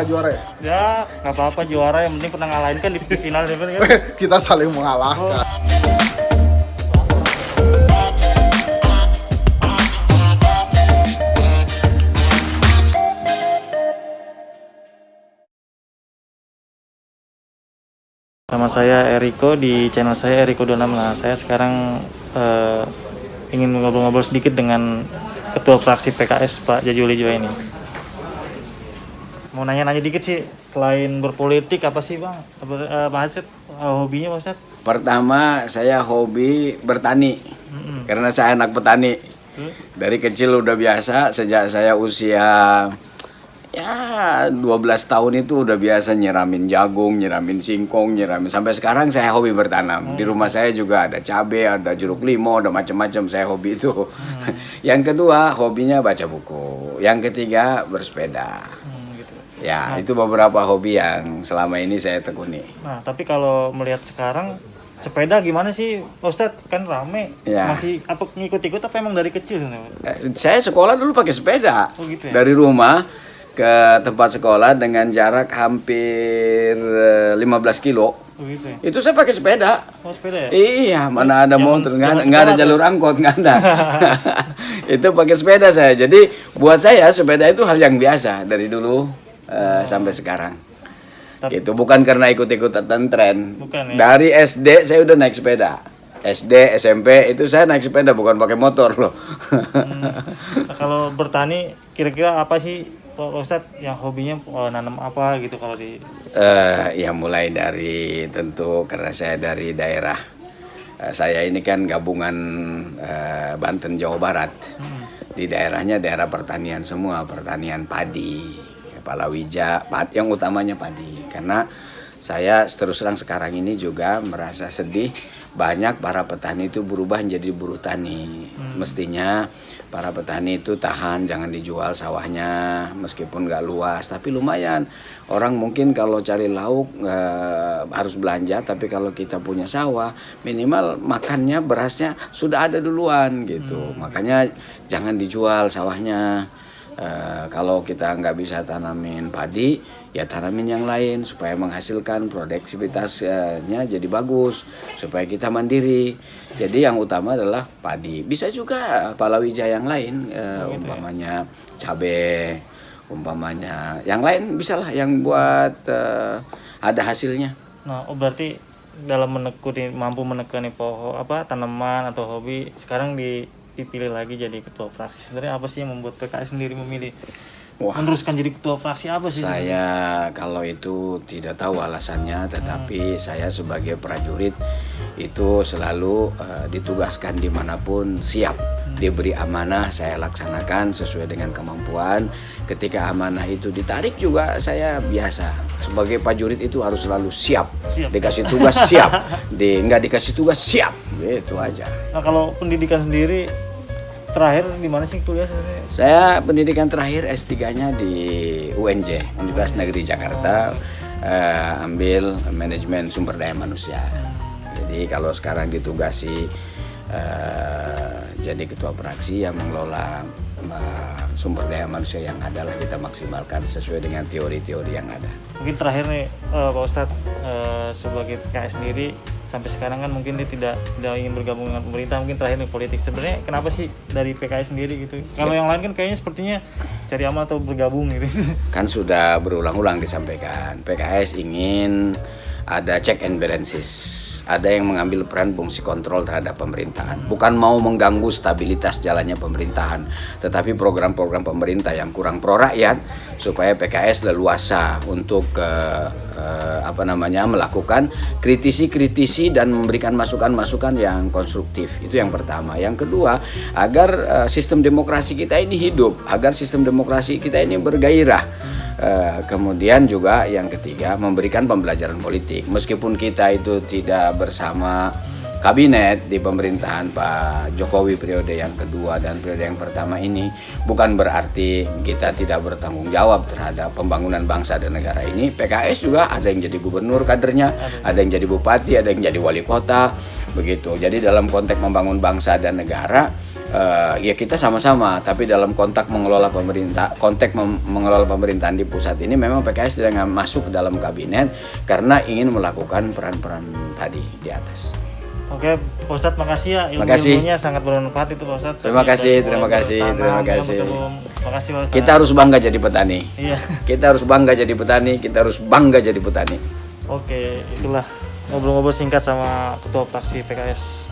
nggak juara ya? Ya, nggak apa-apa juara, yang penting pernah ngalahin kan di final kan. Kita saling mengalahkan. Sama saya Eriko di channel saya Eriko 26. Nah, saya sekarang ingin ngobrol-ngobrol sedikit dengan Ketua Fraksi PKS Pak Jajuli juga ini. Mau nanya-nanya dikit sih, selain berpolitik apa sih Bang? Pak Hasib, hobinya Pak Ustadz? Pertama saya hobi bertani, karena saya anak petani. Dari kecil udah biasa, sejak saya usia 12 tahun itu udah biasa nyiramin jagung, nyiramin singkong, sampai sekarang saya hobi bertanam. Di rumah saya juga ada cabai, ada jeruk limau, ada macam-macam, saya hobi itu. Yang kedua hobinya baca buku. Yang ketiga bersepeda. Gitu. Ya, itu beberapa hobi yang selama ini saya tekuni. Nah, tapi kalau melihat sekarang sepeda gimana sih Pak Ustadz? Kan rame. Ya. Masih apa ngikut-ikut apa emang dari kecil sebenarnya? Saya sekolah dulu pakai sepeda. Oh, gitu ya? Dari rumah ke tempat sekolah dengan jarak hampir 15 kilo. Oh, gitu ya? Itu saya pakai sepeda. Oh, sepeda ya? Iya, mana ada motor, nggak ada sekolah jalur angkot, nggak ada. Itu pakai sepeda saya. Jadi buat saya sepeda itu hal yang biasa dari dulu sampai sekarang. Gitu, bukan karena ikut-ikutan tren. Bukan, ya? Dari SD saya udah naik sepeda. SD, SMP itu saya naik sepeda, bukan pakai motor loh. Nah, kalau bertani kira-kira apa sih Pak Ustadz yang hobinya nanam apa gitu kalau di Ya mulai dari tentu karena saya dari daerah, saya ini kan gabungan Banten Jawa Barat. Di daerahnya daerah pertanian semua, pertanian padi, palawija, yang utamanya padi. Karena saya terus terang sekarang ini juga merasa sedih, banyak para petani itu berubah menjadi buruh tani. Mestinya para petani itu tahan, jangan dijual sawahnya meskipun nggak luas, tapi lumayan. Orang mungkin kalau cari lauk harus belanja, tapi kalau kita punya sawah minimal makannya berasnya sudah ada duluan gitu. Makanya jangan dijual sawahnya. Kalau kita nggak bisa tanamin padi, ya tanamin yang lain supaya menghasilkan produktivitasnya jadi bagus, supaya kita mandiri. Jadi yang utama adalah padi. Bisa juga palawija yang lain, umpamanya cabai, umpamanya yang lain bisalah yang buat ada hasilnya. Nah, berarti dalam mampu menekuni tanaman atau hobi sekarang dipilih lagi jadi ketua fraksi. Sebenarnya apa sih yang membuat PKS sendiri memilih meneruskan jadi ketua fraksi, apa sih? Saya kalau itu tidak tahu alasannya, tetapi saya sebagai prajurit itu selalu ditugaskan dimanapun siap. Diberi amanah saya laksanakan sesuai dengan kemampuan. Ketika amanah itu ditarik juga saya biasa. Sebagai prajurit itu harus selalu siap. Dikasih tugas siap, nggak dikasih tugas siap. Itu aja. Nah, kalau pendidikan sendiri terakhir di mana sih kuliah sebenarnya? Saya pendidikan terakhir S3-nya di UNJ, Universitas Negeri Jakarta, ambil manajemen sumber daya manusia. Jadi kalau sekarang ditugasi jadi ketua fraksi yang mengelola sumber daya manusia yang ada lah, kita maksimalkan sesuai dengan teori-teori yang ada. Mungkin terakhir nih Pak Ustadz, sebagai PKS sendiri sampai sekarang kan mungkin dia tidak ingin bergabung dengan pemerintah, mungkin terakhir nih politik. Sebenarnya kenapa sih dari PKS sendiri gitu? Kalau yang lain kan kayaknya sepertinya cari aman atau bergabung gitu. Kan sudah berulang-ulang disampaikan, PKS ingin ada check and balances. Ada yang mengambil peran fungsi kontrol terhadap pemerintahan. Bukan mau mengganggu stabilitas jalannya pemerintahan, tetapi program-program pemerintah yang kurang pro rakyat supaya PKS leluasa untuk melakukan kritisi dan memberikan masukan-masukan yang konstruktif. Itu yang pertama. Yang kedua, agar sistem demokrasi kita ini hidup, agar sistem demokrasi kita ini bergairah. Kemudian juga yang ketiga, memberikan pembelajaran politik. Meskipun kita itu tidak bersama kabinet di pemerintahan Pak Jokowi periode yang kedua dan periode yang pertama ini, bukan berarti kita tidak bertanggung jawab terhadap pembangunan bangsa dan negara ini. PKS juga ada yang jadi gubernur kadernya, ada yang jadi bupati, ada yang jadi wali kota, begitu. Jadi dalam konteks membangun bangsa dan negara, ya kita sama-sama, tapi dalam konteks mengelola pemerintahan di pusat ini memang PKS tidak masuk ke dalam kabinet karena ingin melakukan peran-peran tadi di atas. Oke, Pak Ustadz, makasih ya, ilmunya sangat bermanfaat itu Pak Ustadz. Terima kasih. Terima kasih Pak Ustadz. Kita harus bangga jadi petani. Iya. Kita harus bangga jadi petani. Kita harus bangga jadi petani. Oke, itulah ngobrol-ngobrol singkat sama Ketua Fraksi PKS